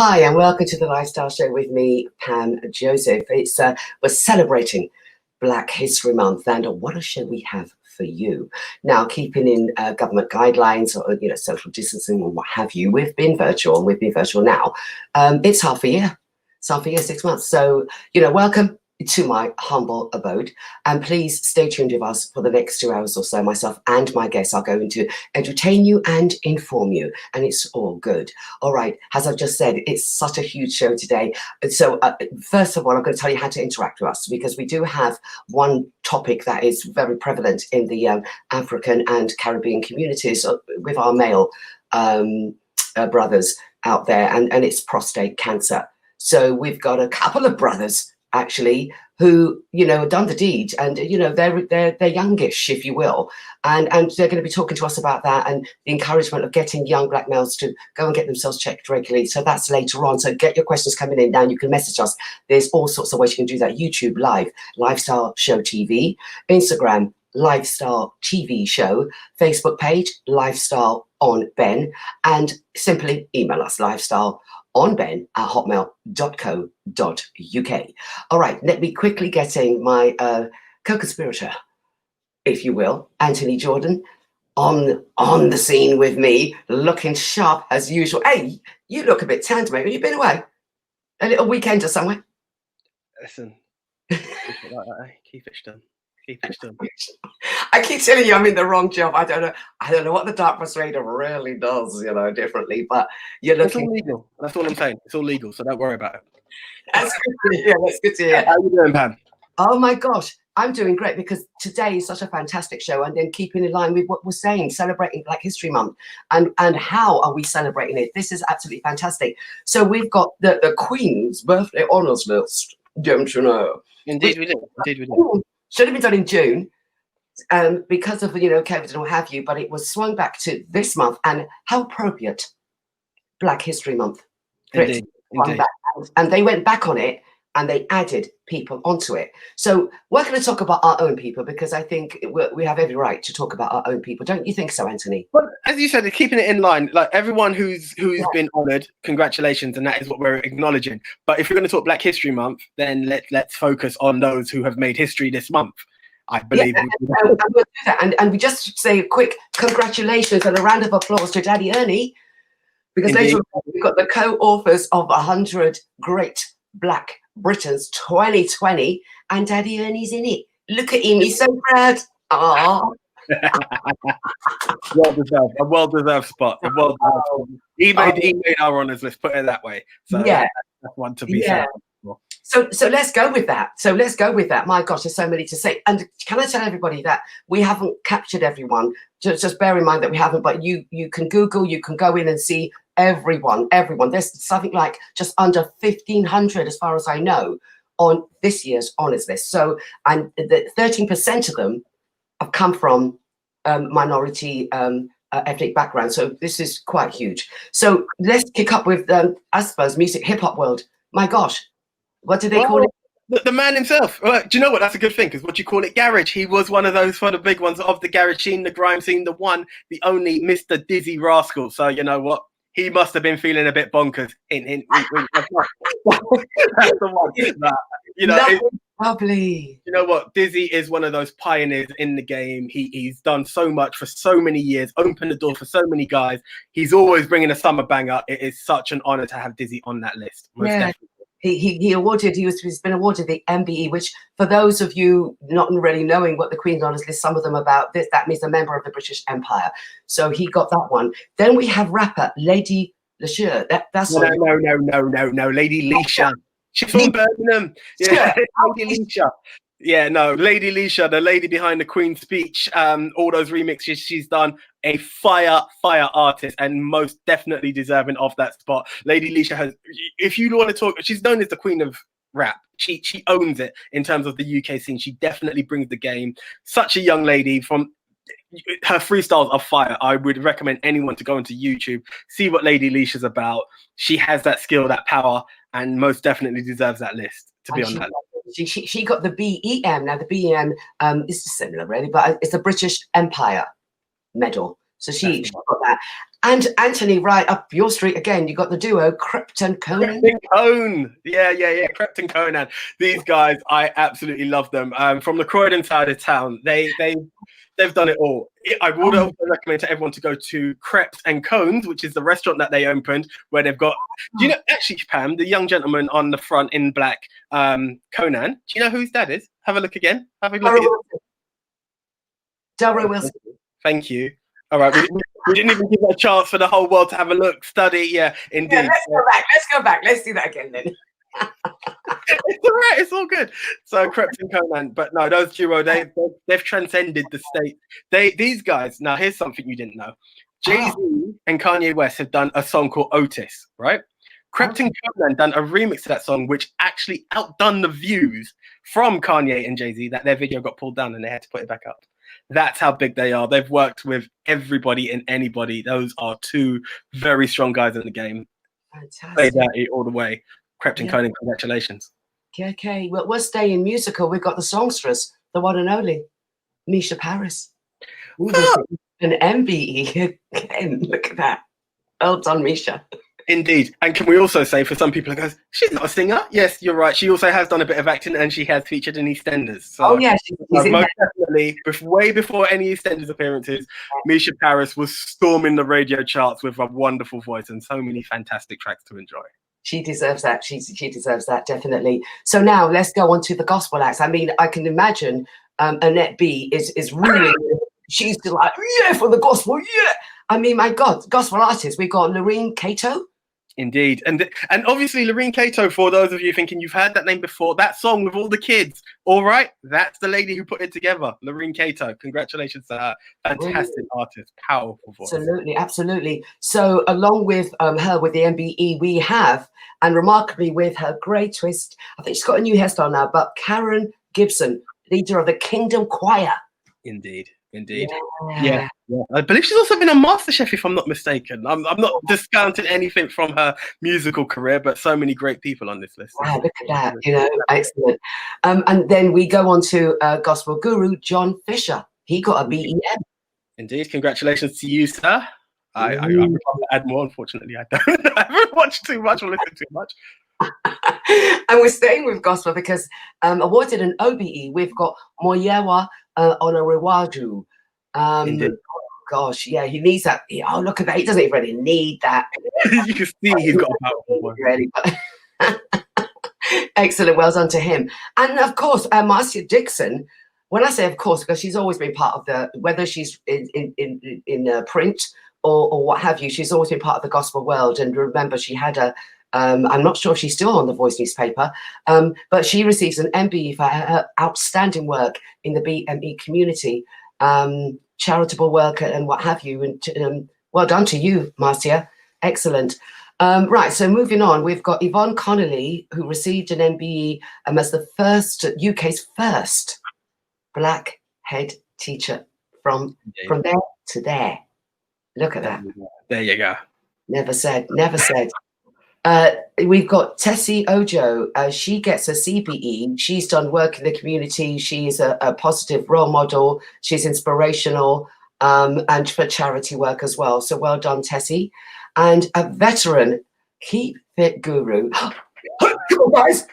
Hi, and welcome to the Lifestyle Show with me, Pam Joseph. We're celebrating Black History Month, and what a show we have for you. Now, keeping in government guidelines or social distancing or what have you, we've been virtual, and we've been virtual now. It's half a year. It's half a year, 6 months. So, welcome to my humble abode, and please stay tuned with us for the next 2 hours or so. Myself and my guests are going to entertain you and inform you, and it's all good. All right, as I've just said, it's such a huge show today. So first of all, I'm going to tell you how to interact with us, because we do have one topic that is very prevalent in the African and Caribbean communities with our male brothers out there, and it's prostate cancer. So we've got a couple of brothers actually who done the deed, and they're youngish, if you will, and they're going to be talking to us about that and the encouragement of getting young black males to go and get themselves checked regularly. So that's later on. So get your questions coming in now. You can message us. There's all sorts of ways you can do that. YouTube Live, Lifestyle Show TV, Instagram Lifestyle TV Show, Facebook page Lifestyle on Ben, and simply email us lifestyleonben@hotmail.co.uk. All right, let me quickly get in my co-conspirator, if you will, Anthony Jordan, on the scene with me, looking sharp as usual. Hey, you look a bit tanned, mate. Have you been away? A little weekend or somewhere? Listen, keep it done. Keep it done. I keep telling you I'm in the wrong job. I don't know what the dark persuader really does, differently. But you're looking. It's all legal. That's all I'm saying. It's all legal, so don't worry about it. That's good to hear. That's good to hear. How are you doing, Pam? Oh my gosh, I'm doing great, because today is such a fantastic show, and then keeping in line with what we're saying, celebrating Black History Month, and how are we celebrating it? This is absolutely fantastic. So we've got the Queen's birthday honours list, don't you know? Indeed we do. Indeed we do. Should have been done in June, because of COVID and what have you, but it was swung back to this month, and how appropriate, Black History Month. Indeed. And they went back on it, and they added people onto it. So we're going to talk about our own people, because I think we have every right to talk about our own people. Don't you think so, Anthony? Well, as you said, keeping it in line, like everyone who's been honoured, congratulations, and that is what we're acknowledging. But if you're going to talk Black History Month, then let's focus on those who have made history this month. I believe. Yeah, and we'll do that. And we just say a quick congratulations and a round of applause to Daddy Ernie, because later on we've got the co-authors of 100 Great Black Britons 2020, and Daddy Ernie's in it. Look at him, he's so proud. Aww. Well deserved spot. He made our honours list, put it that way. So yeah, that's one to be said. So let's go with that. My gosh, there's so many to say. And can I tell everybody that we haven't captured everyone? Just bear in mind that we haven't, but you can Google, you can go in and see everyone. There's something like just under 1,500, as far as I know, on this year's honours list. So, and the 13% of them have come from minority ethnic background. So this is quite huge. So let's kick up with, I suppose, music, hip hop world. My gosh, what do they call it? The man himself. Do you know what? That's a good thing, because what you call it, garage. He was one of those for the big ones of the garage scene, the grime scene, the one, the only Mr. Dizzy Rascal. So you know what? He must have been feeling a bit bonkers. Hint. That's the one. Lovely. You know what? Dizzy is one of those pioneers in the game. He's done so much for so many years, opened the door for so many guys. He's always bringing a summer banger. It is such an honor to have Dizzy on that list. Most definitely. He's been awarded the MBE, which for those of you not really knowing what the Queen's Honours list, some of them about this, that means a member of the British Empire. So he got that one. Then we have rapper Lady Leshurr. That's no, Lady Leisha. She's from Birmingham. Yeah, Lady Leisha. Yeah, no, Lady Leisha, the lady behind the Queen's speech, all those remixes she's done, a fire artist, and most definitely deserving of that spot. Lady Leisha has, if you want to talk, she's known as the Queen of Rap. She owns it in terms of the UK scene. She definitely brings the game. Such a young lady. From her freestyles are fire. I would recommend anyone to go into YouTube, see what Lady Leisha's about. She has that skill, that power, and most definitely deserves that list to be on that list. She got the BEM. Now the BEM is similar really, but it's the British Empire medal. So she got that. And Anthony, right up your street again, you got the duo Krept and Conan. Yeah. Krept and Conan. These guys, I absolutely love them. From the Croydon side of town, they've done it all. I would also recommend to everyone to go to Krept and Cones, which is the restaurant that they opened, where they've got. Do you know actually, Pam, the young gentleman on the front in black, Conan? Do you know who his dad is? Have a look again. Have a look at Delroy Wilson. Thank you. All right, we didn't even give it a chance for the whole world to have a look, study. Yeah, indeed. Yeah, let's go back. Let's do that again then. It's all right. It's all good. So Krept and Conan, but no, those duo, they've transcended the state. These guys. Now, here's something you didn't know. Jay-Z and Kanye West have done a song called Otis, right? Krept and Conan done a remix to that song, which actually outdone the views from Kanye and Jay-Z. That their video got pulled down and they had to put it back up. That's how big they are. They've worked with everybody and anybody. Those are two very strong guys in the game. Fantastic. Play that all the way. Krept and Conan, congratulations. Okay. Well, we're staying musical. We've got the songstress, the one and only Misha Paris. An MBE again. Look at that. Well done, Misha. Indeed. And can we also say, for some people who goes, she's not a singer? Yes, you're right. She also has done a bit of acting and she has featured in EastEnders. So, she's most definitely, way before any EastEnders appearances, Misha Paris was storming the radio charts with a wonderful voice and so many fantastic tracks to enjoy. She deserves that. She deserves that, definitely. So now let's go on to the gospel acts. I mean, I can imagine Annette B is really, she's like, yeah, for the gospel, yeah. I mean, my God, gospel artists. We've got Lorrainecato. Indeed. And obviously Lorrainecato, for those of you thinking you've heard that name before, that song with all the kids, all right, that's the lady who put it together, Lorrainecato. Congratulations to her. Fantastic artist, powerful voice. Absolutely. So along with her with the MBE, we have, and remarkably with her great twist, I think she's got a new hairstyle now, but Karen Gibson, leader of the Kingdom Choir. Indeed. Yeah. I believe she's also been a MasterChef, if I'm not mistaken. I'm not discounting anything from her musical career, but so many great people on this list. Wow, look at that, excellent. And then we go on to gospel guru John Fisher. He got a BEM. Indeed, congratulations to you, sir. I would love to add more. Unfortunately, I don't. I haven't watched too much or listened too much. And we're staying with gospel because awarded an OBE, we've got Moyewa Onarewaju. Gosh, yeah, he needs that. Oh, look at that. He doesn't even really need that. You can see he's got a powerful one. Really, excellent. Well done to him. And of course, Marcia Dixon. When I say of course, because she's always been part of whether she's in print or what have you, she's always been part of the gospel world. And remember, she had I'm not sure if she's still on the Voice newspaper, but she receives an MBE for her outstanding work in the BME community, charitable work and what have you. And well done to you, Marcia. Excellent. Right, so moving on, we've got Yvonne Connolly, who received an MBE as the UK's first Black head teacher from there to there. Look at that. There you go. Never said. We've got Tessie Ojo. She gets a CBE. She's done work in the community. She's a positive role model. She's inspirational and for charity work as well. So well done, Tessie. And a veteran Keep Fit guru. Come on, guys.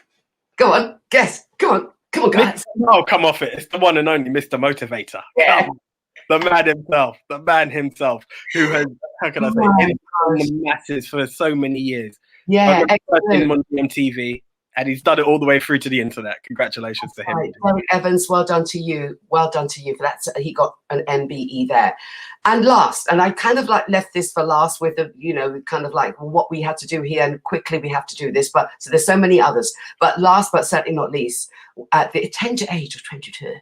Go on. Guess. Come on, guys. Oh, come off it. It's the one and only Mr. Motivator. Yeah. The man himself, who has, how can I say, in the masses for so many years. Yeah, excellent. On MTV, and he's done it all the way through to the internet. Congratulations to him. Right. Derek Evans, well done to you. Well done to you for that. He got an MBE there. And last, and I kind of like left this for last with the, kind of like what we had to do here, and quickly we have to do this. But so there's so many others. But last, but certainly not least, at the tender age of 22,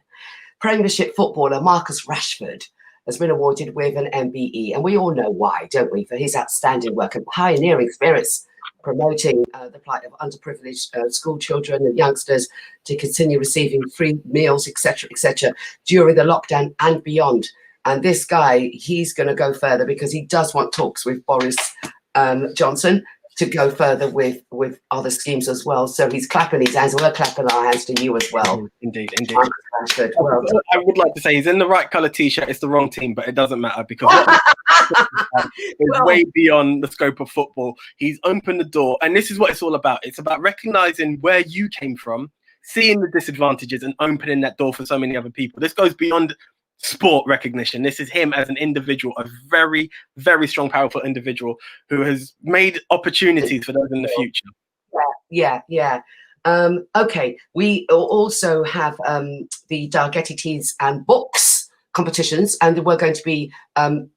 Premiership footballer Marcus Rashford has been awarded with an MBE, and we all know why, don't we? For his outstanding work and pioneering spirits, promoting the plight of underprivileged school children and youngsters to continue receiving free meals, etc., during the lockdown and beyond. And this guy, he's going to go further because he does want talks with Boris Johnson to go further with other schemes as well. So he's clapping his hands, and we're clapping our hands to you as well. Indeed. Well, I would like to say he's in the right colour T-shirt. It's the wrong team, but it doesn't matter because is way beyond the scope of football. He's opened the door, and this is what it's all about. It's about recognizing where you came from, seeing the disadvantages, and opening that door for so many other people. This goes beyond sport recognition. This is him as an individual, a very, very strong, powerful individual who has made opportunities for those in the future. Yeah. Okay, we also have the Dargetti Teas and Books competitions, and we're going to be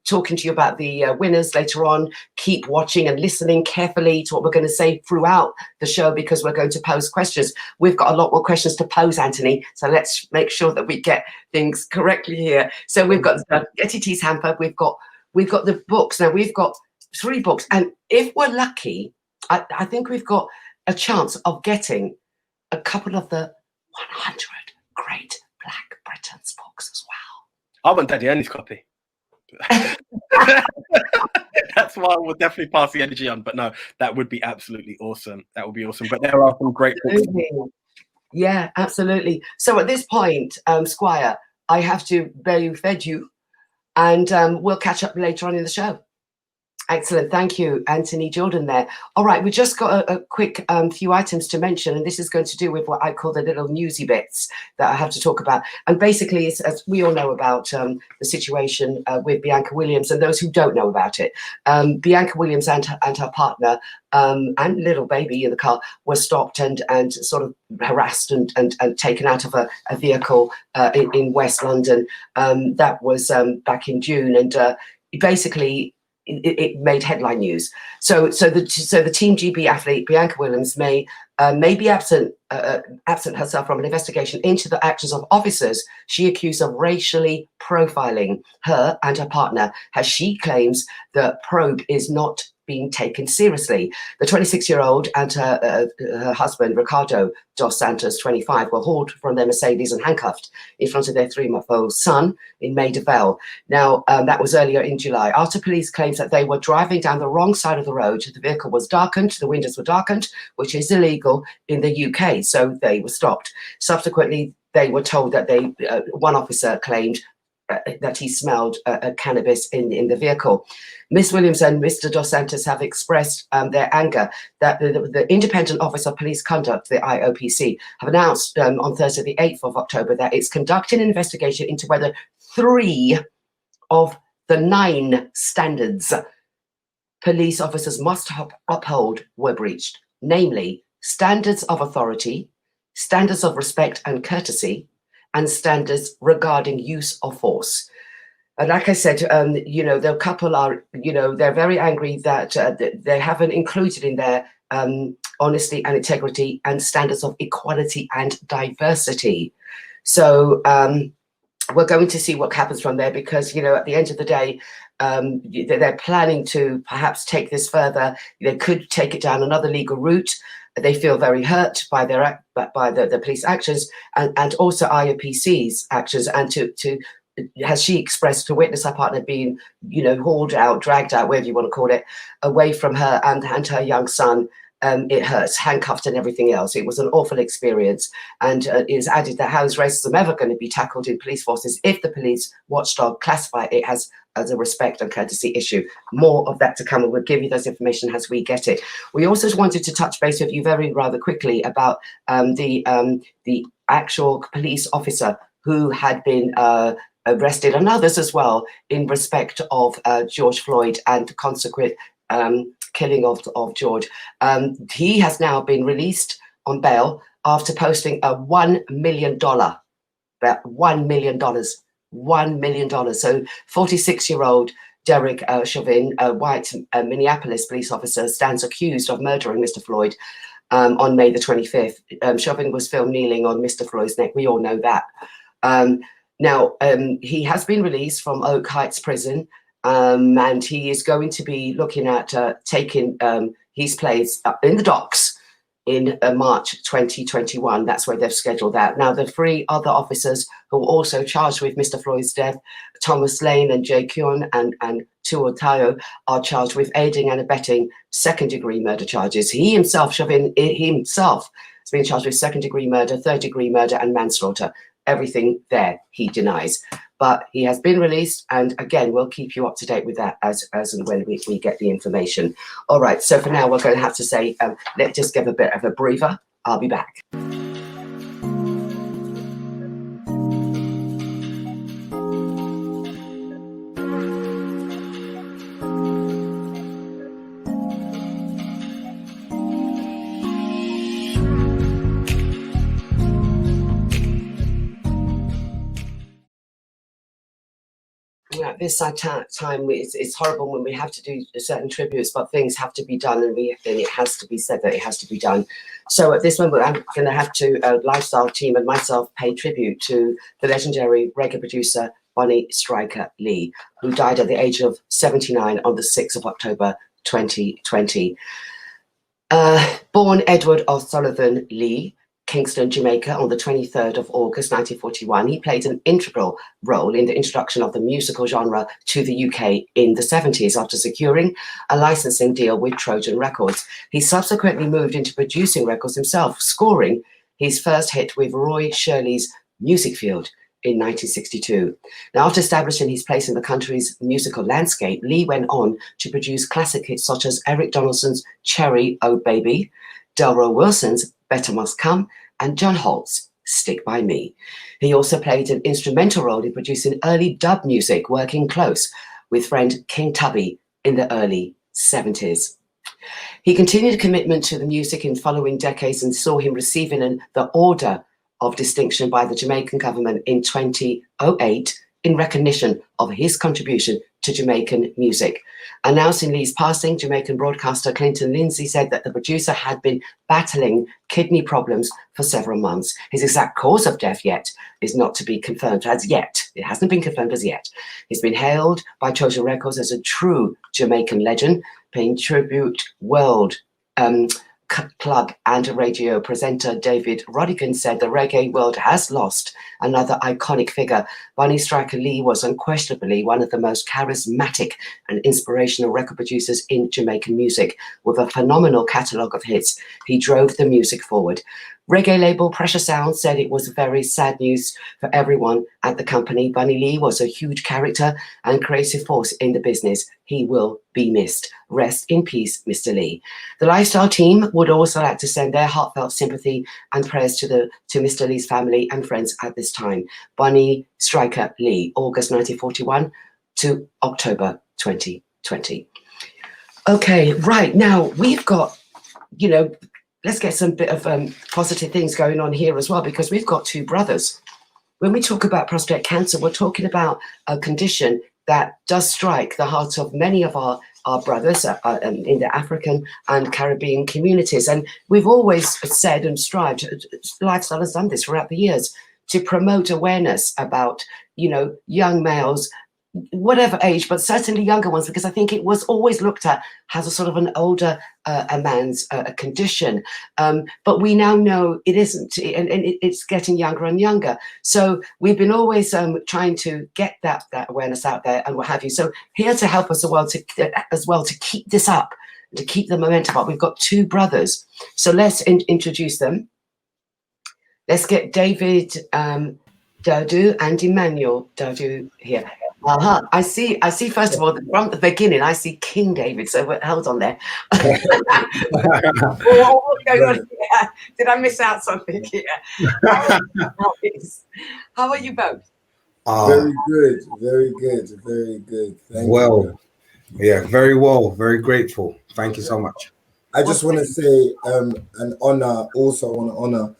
talking to you about the winners later on. Keep watching and listening carefully to what we're going to say throughout the show, because we're going to pose questions. We've got a lot more questions to pose, Anthony, so let's make sure that we get things correctly here. So we've got the Dargetti Teas hamper, we've got the books. Now we've got 3 books, and if we're lucky, I think we've got a chance of getting a couple of the 100 Great Black Britain's books as well. I want Daddy Ernie's copy. That's why I will definitely pass the energy on. But no, that would be absolutely awesome. That would be awesome. But there are some great books. Yeah, absolutely. So at this point, Squire, I have to fed you, and we'll catch up later on in the show. Excellent. Thank you, Anthony Jordan there. All right, we just got a quick few items to mention, and this is going to do with what I call the little newsy bits that I have to talk about. And basically, it's, as we all know about the situation with Bianca Williams, and those who don't know about it, Bianca Williams and her partner and little baby in the car were stopped and sort of harassed and taken out of a vehicle in West London. That was back in June, and basically, it made headline news. So the Team GB athlete Bianca Williams may be absent herself from an investigation into the actions of officers she accused of racially profiling her and her partner, as she claims the probe is not being taken seriously. The 26-year-old and her husband, Ricardo dos Santos, 25, were hauled from their Mercedes and handcuffed in front of their 3-month-old son in Maida Vale. Now, that was earlier in July. After police claims that they were driving down the wrong side of the road, the vehicle was darkened, the windows were darkened, which is illegal in the UK, so they were stopped. Subsequently, they were told that one officer claimed that he smelled cannabis in the vehicle. Ms. Williams and Mr. Dos Santos have expressed their anger that the Independent Office of Police Conduct, the IOPC, have announced on Thursday, the 8th of October, that it's conducting an investigation into whether 3 of the 9 standards police officers must uphold were breached, namely standards of authority, standards of respect and courtesy, and standards regarding use of force. And like I said, the couple are, they're very angry that they haven't included in there honesty and integrity and standards of equality and diversity. So we're going to see what happens from there, because, at the end of the day, they're planning to perhaps take this further. They could take it down another legal route. They feel very hurt by the police actions and also IOPC's actions, and to has she expressed to witness her partner being, hauled out, dragged out, whatever you want to call it, away from her and her young son. It hurts, handcuffed and everything else. It was an awful experience, and it is added that how is racism ever going to be tackled in police forces if the police watchdog classify it as a respect and courtesy issue. More of that to come, and we'll give you those information as we get it. We also wanted to touch base with you rather quickly about the actual police officer who had been arrested, and others as well, in respect of George Floyd and the consequent killing of George. He has now been released on bail after posting a $1 million, $1 million. $1 million. So 46-year-old Derek Chauvin, a white Minneapolis police officer, stands accused of murdering Mr. Floyd on May the 25th. Chauvin was filmed kneeling on Mr. Floyd's neck. We all know that. Now, he has been released from Oak Heights Prison, and he is going to be looking at taking his place in the docks in March 2021. That's where they've scheduled that. Now, the 3 other officers who were also charged with Mr. Floyd's death, Thomas Lane and Jay Kyun and Tuo Tayo, are charged with aiding and abetting second-degree murder charges. He himself, Chauvin himself, has been charged with second-degree murder, third-degree murder and manslaughter. Everything there he denies. but he has been released, and again, we'll keep you up to date with that as and when we get the information. All right, so for now, we're going to have to say, let's just give a bit of a breather. I'll be back. At this time, it's horrible when we have to do certain tributes, but things have to be done, and it has to be said that it has to be done. So at this moment, I'm going to have to, Lifestyle team and myself, pay tribute to the legendary reggae producer Bonnie Striker Lee, who died at the age of 79 on the 6th of October 2020. Born Edward O'Sullivan Lee, Kingston, Jamaica, on the 23rd of August 1941, he played an integral role in the introduction of the musical genre to the UK in the 70s after securing a licensing deal with Trojan Records. He subsequently moved into producing records himself, scoring his first hit with Roy Shirley's Music Field in 1962. Now, after establishing his place in the country's musical landscape, Lee went on to produce classic hits such as Eric Donaldson's Cherry, Oh Baby, Delroy Wilson's Better Must Come, and John Holt's Stick By Me. He also played an instrumental role in producing early dub music, working close with friend King Tubby in the early 70s. He continued commitment to the music in following decades and saw him receiving the Order of Distinction by the Jamaican government in 2008 in recognition of his contribution to Jamaican music. Announcing Lee's passing, Jamaican broadcaster Clinton Lindsay said that the producer had been battling kidney problems for several months. His exact cause of death yet is not to be confirmed as yet. It hasn't been confirmed as yet. He's been hailed by Trojan Records as a true Jamaican legend, paying tribute world club and radio presenter David Rodigan said the reggae world has lost another iconic figure. Bonnie Striker Lee was unquestionably one of the most charismatic and inspirational record producers in Jamaican music. With a phenomenal catalogue of hits, he drove the music forward. Reggae label Pressure Sound said it was very sad news for everyone at the company. Bunny Lee was a huge character and creative force in the business. He will be missed. Rest in peace, Mr. Lee. The Lifestyle team would also like to send their heartfelt sympathy and prayers to Mr. Lee's family and friends at this time. Bonnie Striker Lee, August 1941 to October 2020. Okay, right now we've got, let's get some bit of positive things going on here as well, because we've got two brothers. When we talk about prostate cancer, we're talking about a condition that does strike the heart of many of our brothers in the African and Caribbean communities. And we've always said and strived, Lifestyle has done this throughout the years, to promote awareness about, young males, whatever age, but certainly younger ones, because I think it was always looked at as a sort of an older a man's condition. But we now know it isn't, and it's getting younger and younger. So we've been always trying to get that awareness out there and what have you. So here to help us as well to keep this up, to keep the momentum up, we've got two brothers. So let's introduce them. Let's get David Dadu and Emmanuel Dadu here. I see. First of all, from the beginning, I see King David. So hold on there. What's going on here? Did I miss out something here? How are you both? Very good. Thank you. Yeah, very well. Very grateful. Thank you so much. I just want to say an honor. Also, I want to honor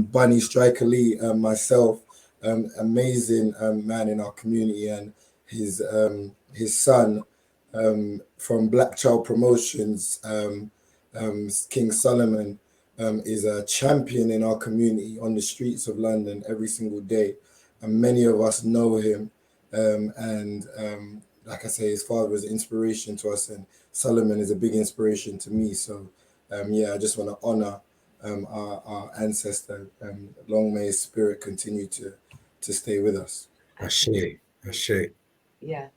Bunny Striker Lee, myself, amazing man in our community, and his son from Black Child Promotions, King Solomon, is a champion in our community on the streets of London every single day, and many of us know him. And like I say, his father was an inspiration to us, and Solomon is a big inspiration to me. So I just want to honor our ancestor. Long may his spirit continue to stay with us. Ashe. Yeah.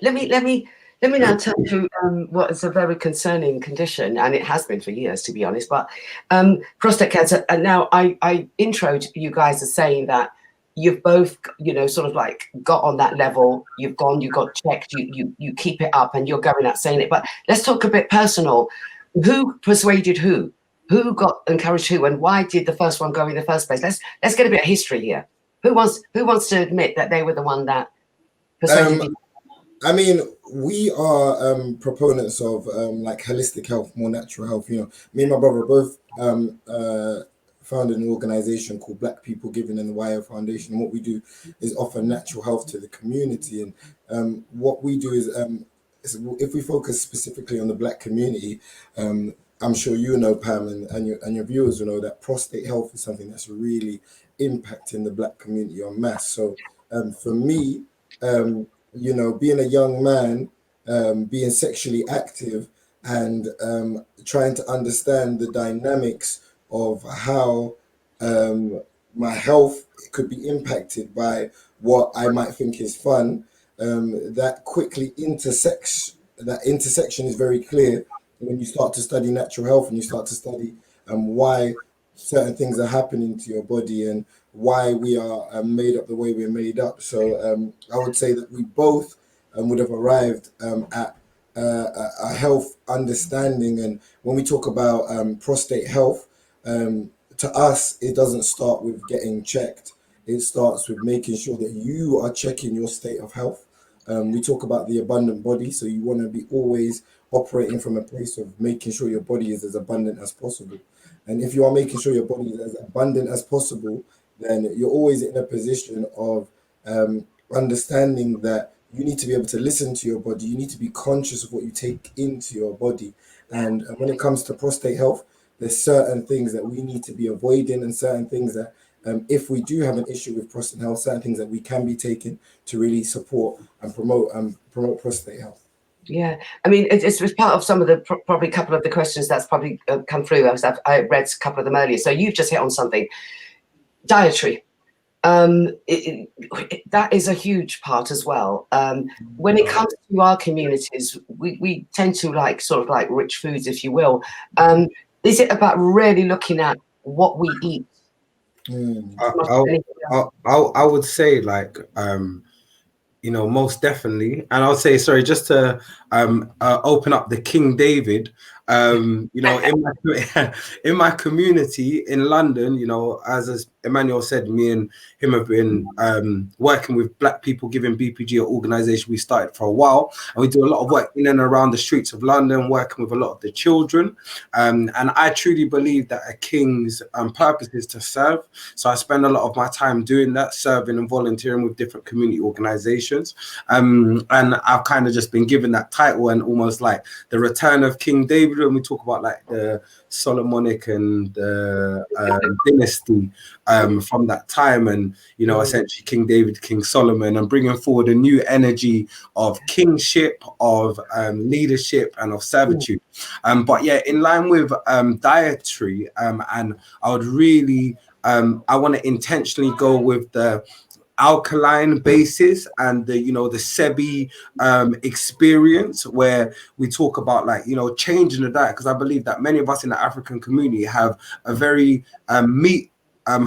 Let me now turn to what is a very concerning condition, and it has been for years, to be honest. But prostate cancer. And now I introed you guys as saying that you've both, you know, sort of like got on that level. You've gone, you got checked, you keep it up, and you're going out saying it. But let's talk a bit personal. Who persuaded who? Who got encouraged who, and why did the first one go in the first place? Let's get a bit of history here. Who wants to admit that they were the one that persuaded you? I mean, we are proponents of like holistic health, more natural health. You know, me and my brother both founded an organization called Black People Giving and the YO Foundation. And what we do is offer natural health to the community. And what we do is if we focus specifically on the Black community, I'm sure you know, Pam, and your viewers will know that prostate health is something that's really impacting the Black community en masse. So for me, you know, being a young man, being sexually active, and trying to understand the dynamics of how my health could be impacted by what I might think is fun, that intersection is very clear when you start to study natural health and you start to study why certain things are happening to your body and why we are made up the way we're made up. So I would say that we both would have arrived at a health understanding. And when we talk about prostate health, to us, it doesn't start with getting checked. It starts with making sure that you are checking your state of health. We talk about the abundant body, so you want to be always operating from a place of making sure your body is as abundant as possible. And if you are making sure your body is as abundant as possible, then you're always in a position of understanding that you need to be able to listen to your body. You need to be conscious of what you take into your body. And when it comes to prostate health, there's certain things that we need to be avoiding, and certain things that if we do have an issue with prostate health, certain things that we can be taking to really support and promote prostate health. Yeah, I mean, it's part of some of the probably a couple of the questions that's probably come through. I read a couple of them earlier. So you've just hit on something. Dietary. That is a huge part as well. When it comes to our communities, we tend to like sort of like rich foods, if you will. Is it about really looking at what we eat? I would say like you know, most definitely. And I would say, sorry, just to open up the King David, you know, in my community in London, you know, as Emmanuel said, me and him have been working with Black People Giving BPG, an organization we started for a while, and we do a lot of work in and around the streets of London, working with a lot of the children. And I truly believe that a king's purpose is to serve. So I spend a lot of my time doing that, serving and volunteering with different community organizations. And I've kind of just been given that title, and almost like the return of King David, when we talk about like the Solomonic and the dynasty from that time, and you know, essentially King David, King Solomon, and bringing forward a new energy of kingship, of leadership, and of servitude. But yeah, in line with dietary, and I would really I want to intentionally go with the alkaline basis and the, you know, the SEBI experience, where we talk about like, you know, changing the diet, because I believe that many of us in the African community have a very meat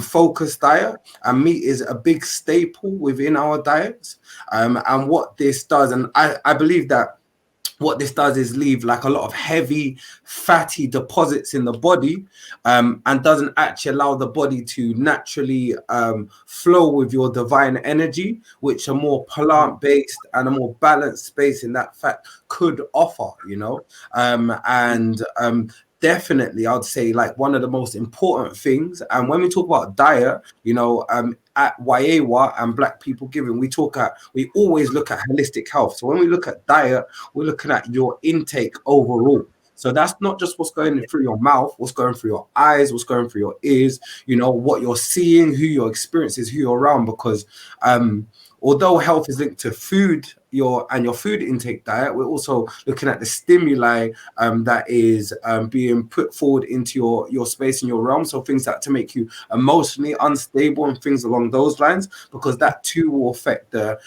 focused diet, and meat is a big staple within our diets. And what this does, and I believe that what this does is leave like a lot of heavy fatty deposits in the body, and doesn't actually allow the body to naturally flow with your divine energy, which a more plant-based and a more balanced space in that fat could offer, you know. Definitely, I'd say like one of the most important things. And when we talk about diet, you know, at Wayewa and Black People Giving, we always look at holistic health. So when we look at diet, we're looking at your intake overall. So that's not just what's going through your mouth, what's going through your eyes, what's going through your ears, you know, what you're seeing, who your experience is, who you're around. Because although health is linked to food your food intake diet, we're also looking at the stimuli that is being put forward into your space and your realm. So things that to make you emotionally unstable and things along those lines, because that too will affect the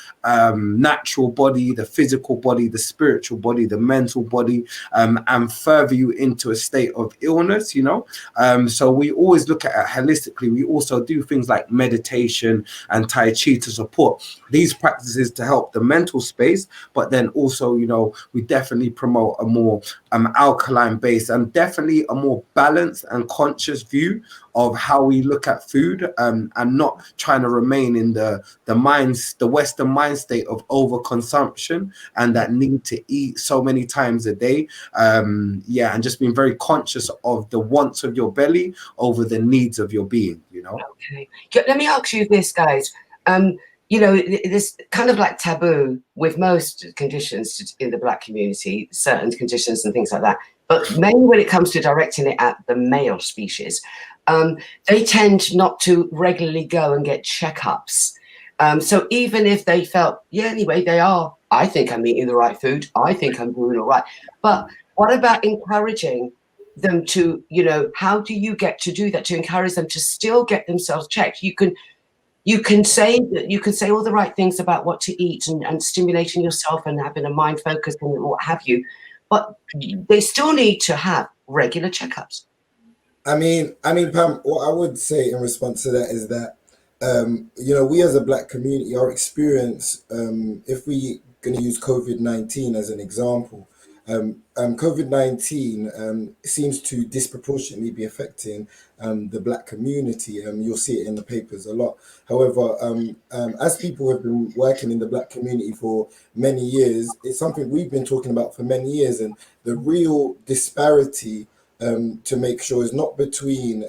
natural body, the physical body, the spiritual body, the mental body, and further you into a state of illness, you know. So we always look at it holistically. We also do things like meditation and Tai Chi to support these practices to help the mental space, but then also, you know, we definitely promote a more alkaline base and definitely a more balanced and conscious view of how we look at food, and not trying to remain in the Western mind state of overconsumption and that need to eat so many times a day. And just being very conscious of the wants of your belly over the needs of your being, you know. Okay, let me ask you this, guys. You know, this kind of like taboo with most conditions in the Black community, certain conditions and things like that, but mainly when it comes to directing it at the male species, they tend not to regularly go and get checkups. So even if they felt, anyway, I think I'm eating the right food, I think I'm doing all right. But what about encouraging them to, you know, how do you get to do that, to encourage them to still get themselves checked? You can say all the right things about what to eat and stimulating yourself and having a mind focus and what have you, but they still need to have regular checkups. I mean, Pam, what I would say in response to that is that, you know, we as a Black community, our experience, if we going to use COVID-19 as an example, COVID-19 seems to disproportionately be affecting the Black community. You'll see it in the papers a lot. However, as people have been working in the Black community for many years, it's something we've been talking about for many years, and the real disparity to make sure is not between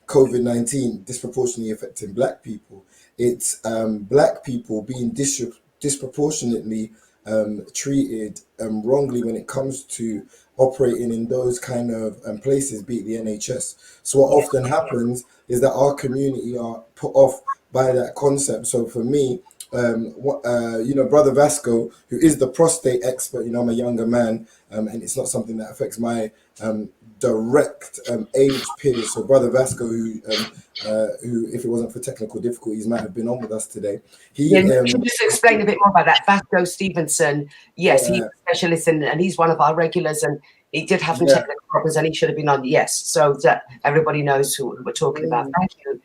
COVID-19 disproportionately affecting Black people. It's Black people being disproportionately treated wrongly when it comes to operating in those kind of places, be it the NHS. So what often happens is that our community are put off by that concept. So for me, you know, Brother Vasco, who is the prostate expert, you know, I'm a younger man, and it's not something that affects my direct age peers. So Brother Vasco, who if it wasn't for technical difficulties might have been on with us today. Can you just explain a bit more about that? Vasco Stevenson, yes, he's a specialist and he's one of our regulars, and he did have some technical problems and he should have been on, yes, so that everybody knows who we're talking about. Thank you.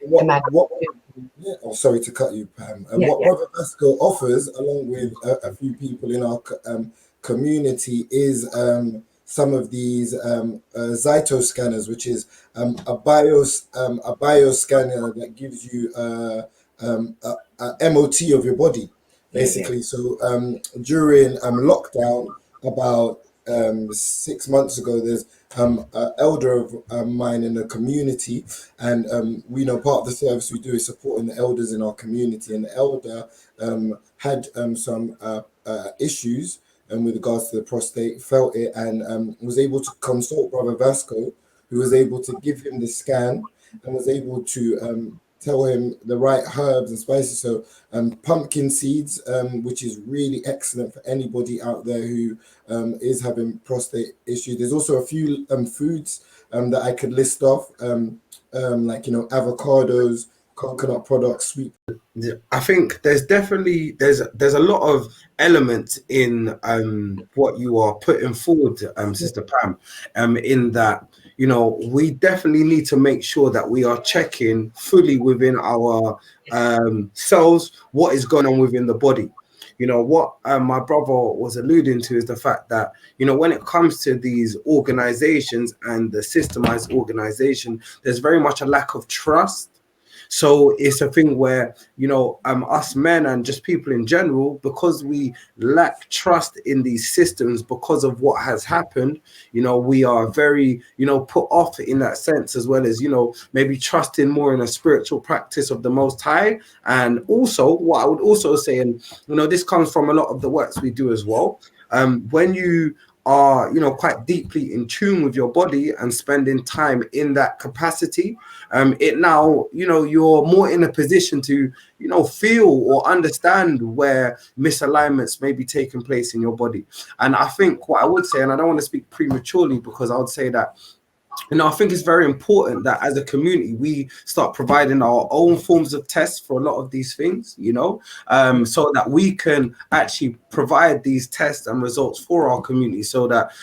Sorry to cut you, Pam. What Brother Vasco offers, along with a few people in our community, is some of these Zyto scanners, which is a bioscanner that gives you a MOT of your body, basically. So during lockdown, about 6 months ago, there's an elder of mine in the community, and we know part of the service we do is supporting the elders in our community, and the elder had some issues with regards to the prostate, felt it, and was able to consult Brother Vasco, who was able to give him the scan and was able to tell him the right herbs and spices. So pumpkin seeds, which is really excellent for anybody out there who is having prostate issues. There's also a few foods that I could list off, like, you know, avocados, coconut products, sweet. I think there's definitely there's a lot of elements in what you are putting forward, Sister Pam, in that, you know, we definitely need to make sure that we are checking fully within our cells what is going on within the body. You know, what my brother was alluding to is the fact that, you know, when it comes to these organizations and the systemized organization, there's very much a lack of trust. So it's a thing where, you know, us men and just people in general, because we lack trust in these systems because of what has happened, you know, we are very, you know, put off in that sense, as well as, you know, maybe trusting more in a spiritual practice of the Most High. And also what I would also say, and, you know, this comes from a lot of the works we do as well. When you are, you know, quite deeply in tune with your body and spending time in that capacity, it now, you know, you're more in a position to, you know, feel or understand where misalignments may be taking place in your body. And I think what I would say, and I don't want to speak prematurely, because I would say that, you know, I think it's very important that as a community, we start providing our own forms of tests for a lot of these things, you know, so that we can actually provide these tests and results for our community, so that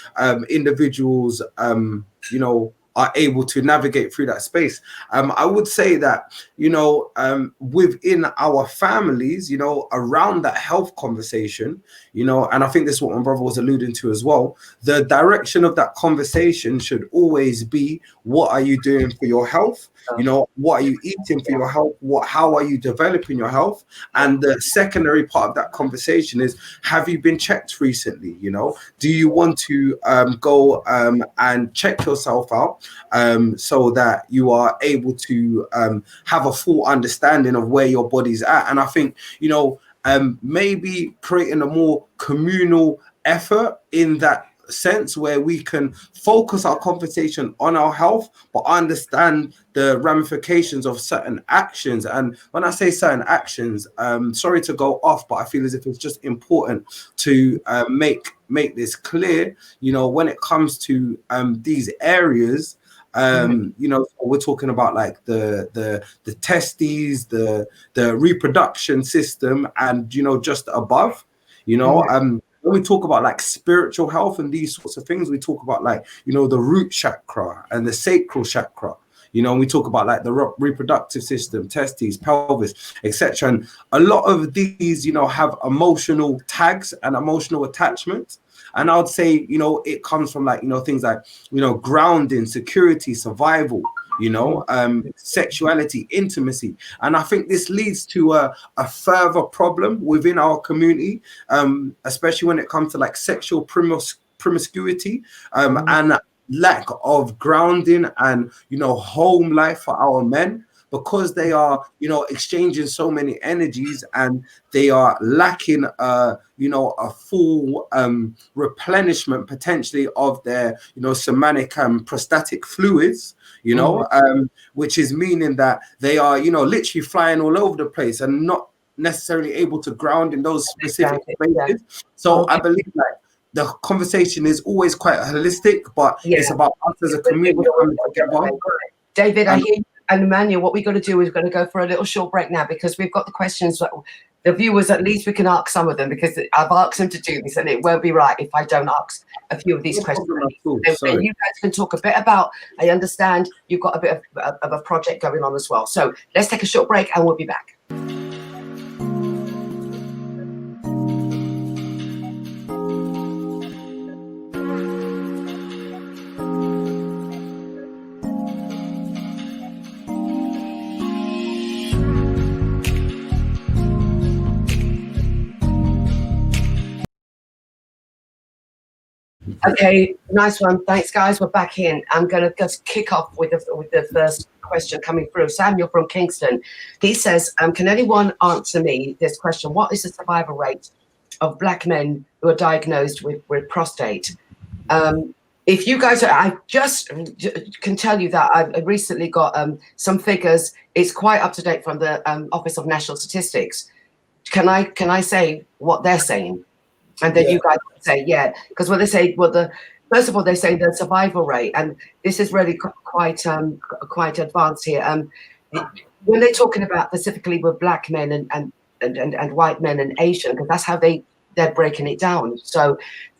individuals, you know, are able to navigate through that space. I would say that, you know, within our families, you know, around that health conversation, you know, and I think this is what my brother was alluding to as well, the direction of that conversation should always be, what are you doing for your health? You know, what are you eating for your health? How are you developing your health? And the secondary part of that conversation is, have you been checked recently? You know, do you want to go and check yourself out, so that you are able to have a full understanding of where your body's at? And I think, you know, maybe creating a more communal effort in that sense, where we can focus our conversation on our health, but understand the ramifications of certain actions. And when I say certain actions, sorry to go off, but I feel as if it's just important to make this clear. You know, when it comes to these areas, you know, we're talking about like the testes, the reproduction system, and, you know, just above, you know, when we talk about like spiritual health and these sorts of things, we talk about like, you know, the root chakra and the sacral chakra, you know, and we talk about like the reproductive system, testes, pelvis, etc. And a lot of these, you know, have emotional tags and emotional attachments. And I would say, you know, it comes from like, you know, things like, you know, grounding, security, survival, you know, sexuality, intimacy. And I think this leads to a further problem within our community, especially when it comes to like sexual promiscuity, and lack of grounding and, you know, home life for our men, because they are, you know, exchanging so many energies, and they are lacking, you know, a full replenishment potentially of their, you know, somatic and prostatic fluids, you know, which is meaning that they are, you know, literally flying all over the place and not necessarily able to ground in those specific spaces. So I believe like the conversation is always quite holistic, but it's about us as a community coming together. David, I hear you. And Emmanuel, what we're going to do is we're going to go for a little short break now, because we've got the questions that the viewers, at least we can ask some of them, because I've asked them to do this, and it won't be right if I don't ask a few of these questions. And you guys can talk a bit about, I understand you've got a bit of a project going on as well. So let's take a short break and we'll be back. Okay, nice one. Thanks, guys. We're back in. I'm going to just kick off with the first question coming through. Samuel from Kingston. He says, can anyone answer me this question? What is the survival rate of Black men who are diagnosed with prostate? If you guys are, I just can tell you that I recently got some figures. It's quite up to date from the Office of National Statistics. Can I say what they're saying? And then you guys say, because when they say, first of all, they say the survival rate, and this is really quite advanced here. When they're talking about specifically with Black men and white men and Asian, because that's how they're breaking it down. So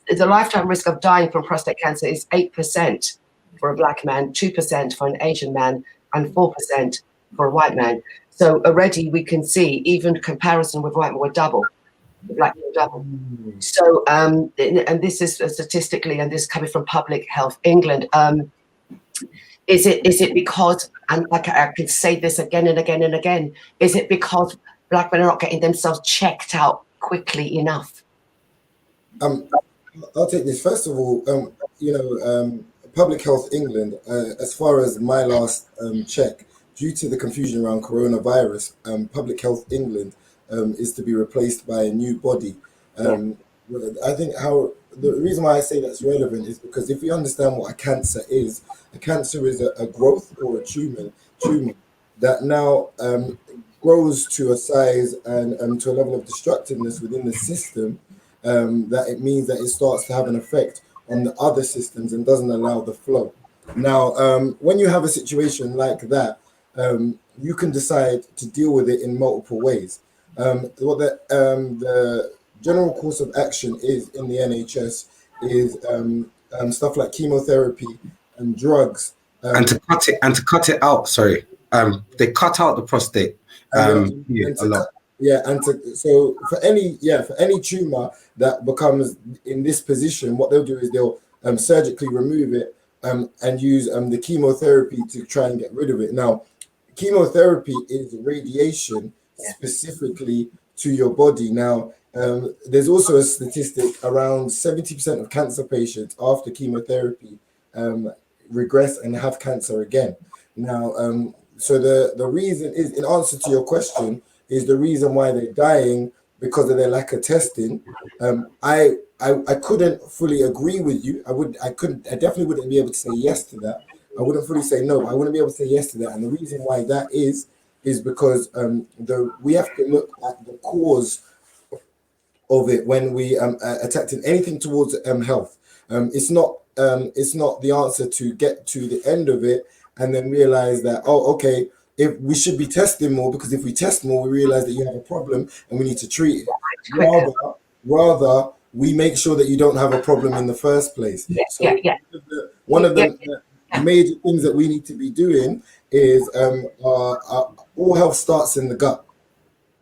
the lifetime risk of dying from prostate cancer is 8% for a Black man, 2% for an Asian man, and 4% for a white man. So already we can see, even comparison with white men, we're double. Black men double. So and this is statistically, and this is coming from Public Health England. Is it because, and like I could say this again and again and again, is it because Black men are not getting themselves checked out quickly enough? I'll take this. First of all, Public Health England, as far as my last check, due to the confusion around coronavirus, Public Health England is to be replaced by a new body. I think how the reason why I say that's relevant is because if you understand what a cancer is a growth or a tumor that now grows to a size and to a level of destructiveness within the system, that it means that it starts to have an effect on the other systems and doesn't allow the flow. Now, when you have a situation like that, you can decide to deal with it in multiple ways. What the general course of action is in the NHS is stuff like chemotherapy and drugs. And to cut it out, sorry, they cut out the prostate a lot. So for any tumor that becomes in this position, what they'll do is they'll surgically remove it and use the chemotherapy to try and get rid of it. Now, chemotherapy is radiation specifically to your body. Now, there's also a statistic around 70% of cancer patients after chemotherapy regress and have cancer again. Now, so the reason is, in answer to your question, is the reason why they're dying because of their lack of testing. I couldn't fully agree with you. I definitely wouldn't be able to say yes to that. I wouldn't fully say no. I wouldn't be able to say yes to that. And the reason why that is because we have to look at the cause of it when we attacking anything towards health. It's not the answer to get to the end of it and then realize that, oh, okay, if we should be testing more, because if we test more, we realize that you have a problem and we need to treat it. Rather, we make sure that you don't have a problem in the first place. One of the major things that we need to be doing is all health starts in the gut.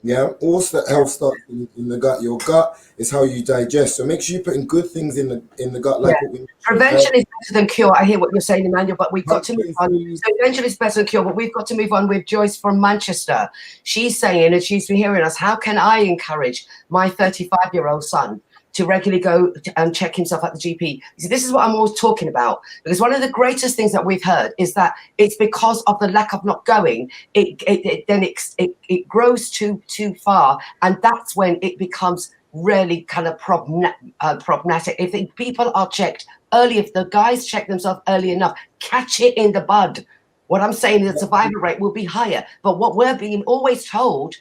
Yeah, all health starts in the gut. Your gut is how you digest. So make sure you're putting good things in the gut, like what we mentioned. Prevention is better than cure. I hear what you're saying, Emmanuel, but we've got to move on. So prevention is better than cure, but we've got to move on with Joyce from Manchester. She's saying, and she's been hearing us, how can I encourage my 35-year-old son to regularly go and check himself at the GP? See, this is what I'm always talking about, because one of the greatest things that we've heard is that it's because of the lack of not going, it grows too far, and that's when it becomes really kind of problematic. If people are checked early, if the guys check themselves early enough, catch it in the bud. What I'm saying is the survival rate will be higher. But what we're being always told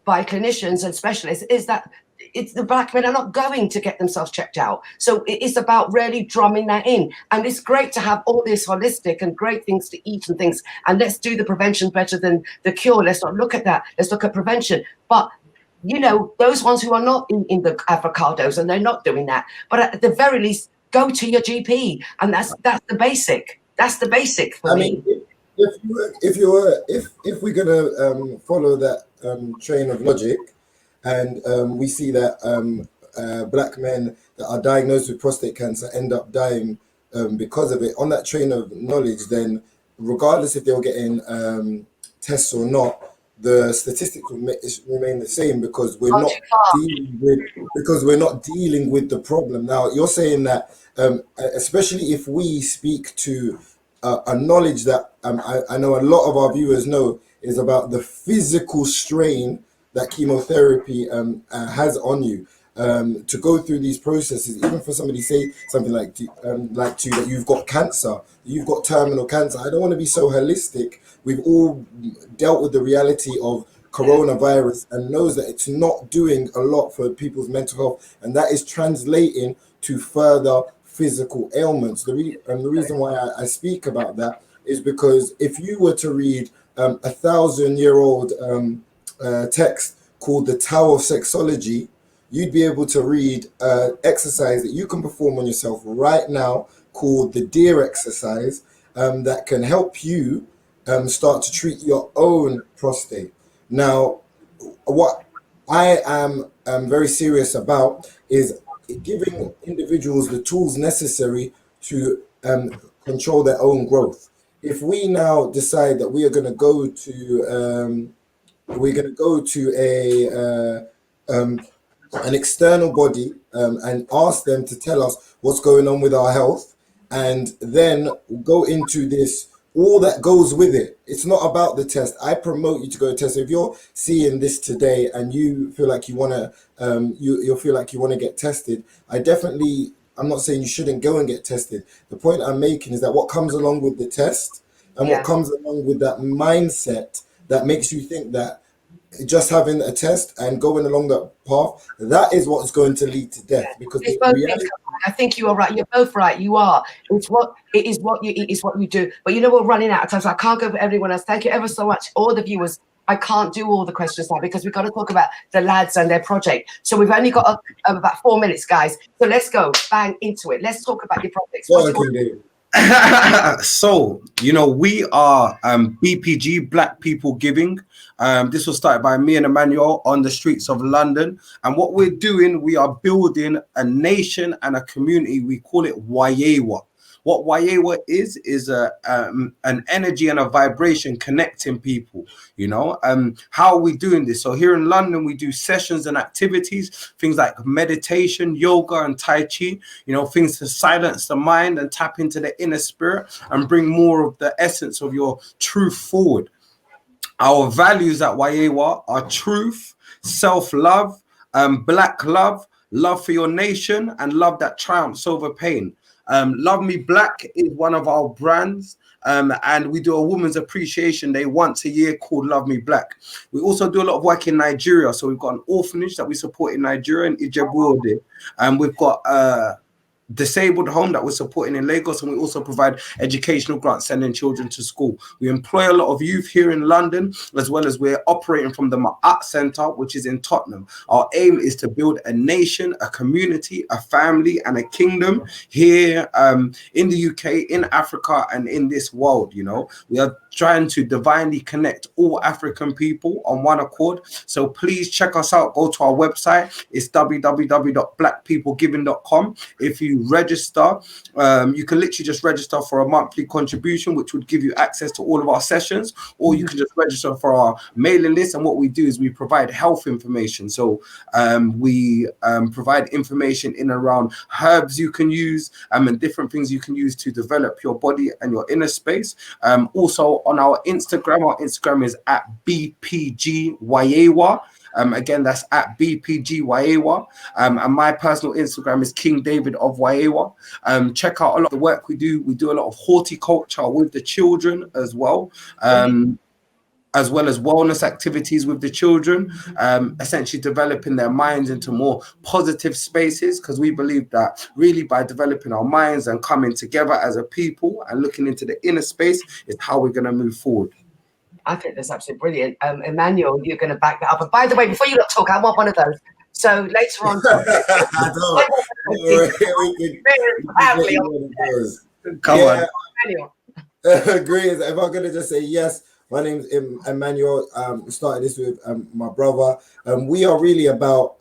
by clinicians and specialists is that it's the black men are not going to get themselves checked out. So it's about really drumming that in. And it's great to have all this holistic and great things to eat and things. And let's do the prevention better than the cure. Let's not look at that. Let's look at prevention. But, you know, those ones who are not in the avocados and they're not doing that, but at the very least, go to your GP. And that's the basic. That's the basic for me. If we're gonna follow that train of logic, and we see that black men that are diagnosed with prostate cancer end up dying because of it, on that train of knowledge, then regardless if they're getting tests or not, the statistics will remain the same because we're not dealing with the problem. Now, you're saying that especially if we speak to a knowledge that I know a lot of our viewers know is about the physical strain that chemotherapy has on you, to go through these processes, even for somebody say something like that you've got cancer, you've got terminal cancer. I don't want to be so holistic. We've all dealt with the reality of coronavirus and knows that it's not doing a lot for people's mental health, and that is translating to further physical ailments. The reason why I speak about that is because if you were to read 1,000-year-old text called the Tao of Sexology, you'd be able to read exercise that you can perform on yourself right now called the Deer exercise, that can help you start to treat your own prostate. Now, what I am very serious about is giving individuals the tools necessary to control their own growth. If we now decide that we are going to go to an external body and ask them to tell us what's going on with our health, and then go into this, all that goes with it. It's not about the test. I promote you to go test. So if you're seeing this today and you feel like you want to, you feel like you want to get tested, I definitely I'm not saying you shouldn't go and get tested. The point I'm making is that what comes along with the test and what comes along with that mindset that makes you think that just having a test and going along that path, that is what's going to lead to death. Because it's both things. I think you are right. You're both right. You are. It's what it is. What you eat is what you do. But you know, we're running out of time, so I can't go for everyone else. Thank you ever so much, all the viewers. I can't do all the questions now because we've got to talk about the lads and their project. So we've only got about 4 minutes, guys. So let's go bang into it. Let's talk about your projects. So, you know, we are BPG, Black People Giving. This was started by me and Emmanuel on the streets of London. And what we're doing, we are building a nation and a community. We call it Wayewa. What Wayewa is an energy and a vibration connecting people, you know. How are we doing this? So here in London, we do sessions and activities, things like meditation, yoga, and Tai Chi, you know, things to silence the mind and tap into the inner spirit and bring more of the essence of your truth forward. Our values at Wayewa are truth, self-love, black love, love for your nation, and love that triumphs over pain. Love Me Black is one of our brands, and we do a Women's Appreciation Day once a year called Love Me Black. We also do a lot of work in Nigeria, so we've got an orphanage that we support in Nigeria, in Ijebu-Ode, and we've got disabled home that we're supporting in Lagos, and we also provide educational grants sending children to school. We employ a lot of youth here in London, as well as we're operating from the Ma'at Centre, which is in Tottenham. Our aim is to build a nation, a community, a family, and a kingdom here in the UK, in Africa, and in this world. You know, we are trying to divinely connect all African people on one accord. So please check us out. Go to our website. It's www.blackpeoplegiving.com. If you register, you can literally just register for a monthly contribution, which would give you access to all of our sessions, or you can just register for our mailing list. And what we do is we provide health information. So we provide information in and around herbs you can use and different things you can use to develop your body and your inner space. Also on our Instagram is at BPG Wayewa. Again, that's at BPG Wayewa. And my personal Instagram is King David of Wayewa. Check out a lot of the work we do. We do a lot of horticulture with the children as well. As well as wellness activities with the children, essentially developing their minds into more positive spaces, because we believe that really by developing our minds and coming together as a people and looking into the inner space is how we're going to move forward. I think that's absolutely brilliant. Emmanuel, you're going to back that up. And by the way, before you lot talk, I want one of those. So later on, Come on. Agree. If I'm going to just say yes, my name's Emmanuel. Started this with my brother. We are really about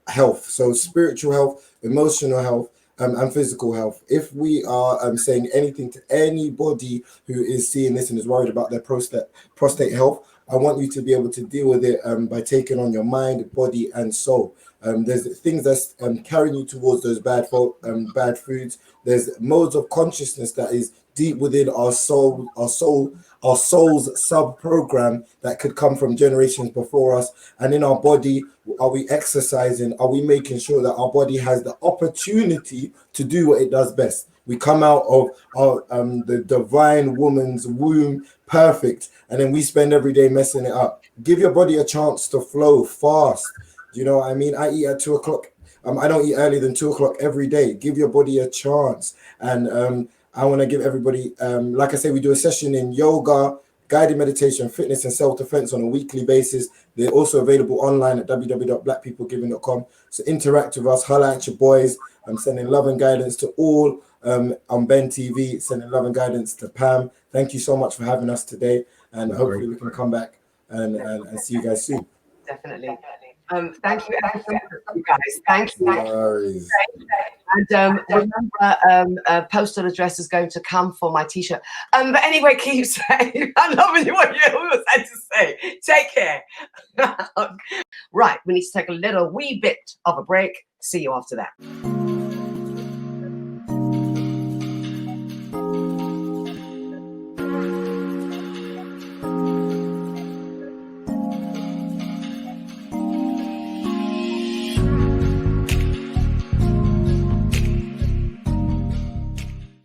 health. So spiritual health, emotional health, and physical health. If we are saying anything to anybody who is seeing this and is worried about their prostate health, I want you to be able to deal with it by taking on your mind, body, and soul. There's things that's carrying you towards those bad foods. There's modes of consciousness that is deep within our soul's sub-program that could come from generations before us. And in our body, are we exercising? Are we making sure that our body has the opportunity to do what it does best? We come out of the divine woman's womb perfect, and then we spend every day messing it up. Give your body a chance to flow fast. Do you know what I mean? I eat at 2 o'clock. I don't eat earlier than 2 o'clock every day. Give your body a chance. And I want to give everybody, like I say, we do a session in yoga, guided meditation, fitness, and self-defense on a weekly basis. They're also available online at www.blackpeoplegiving.com. So interact with us, holla at your boys. I'm sending love and guidance to all on Ben TV, sending love and guidance to Pam. Thank you so much for having us today. And hopefully we can come back and see you guys soon. Definitely. Thank you, you guys. Thank you. And remember, postal address is going to come for my T-shirt. But anyway, keep saying, I'm loving what you always had to say. Take care. Right, we need to take a little wee bit of a break. See you after that.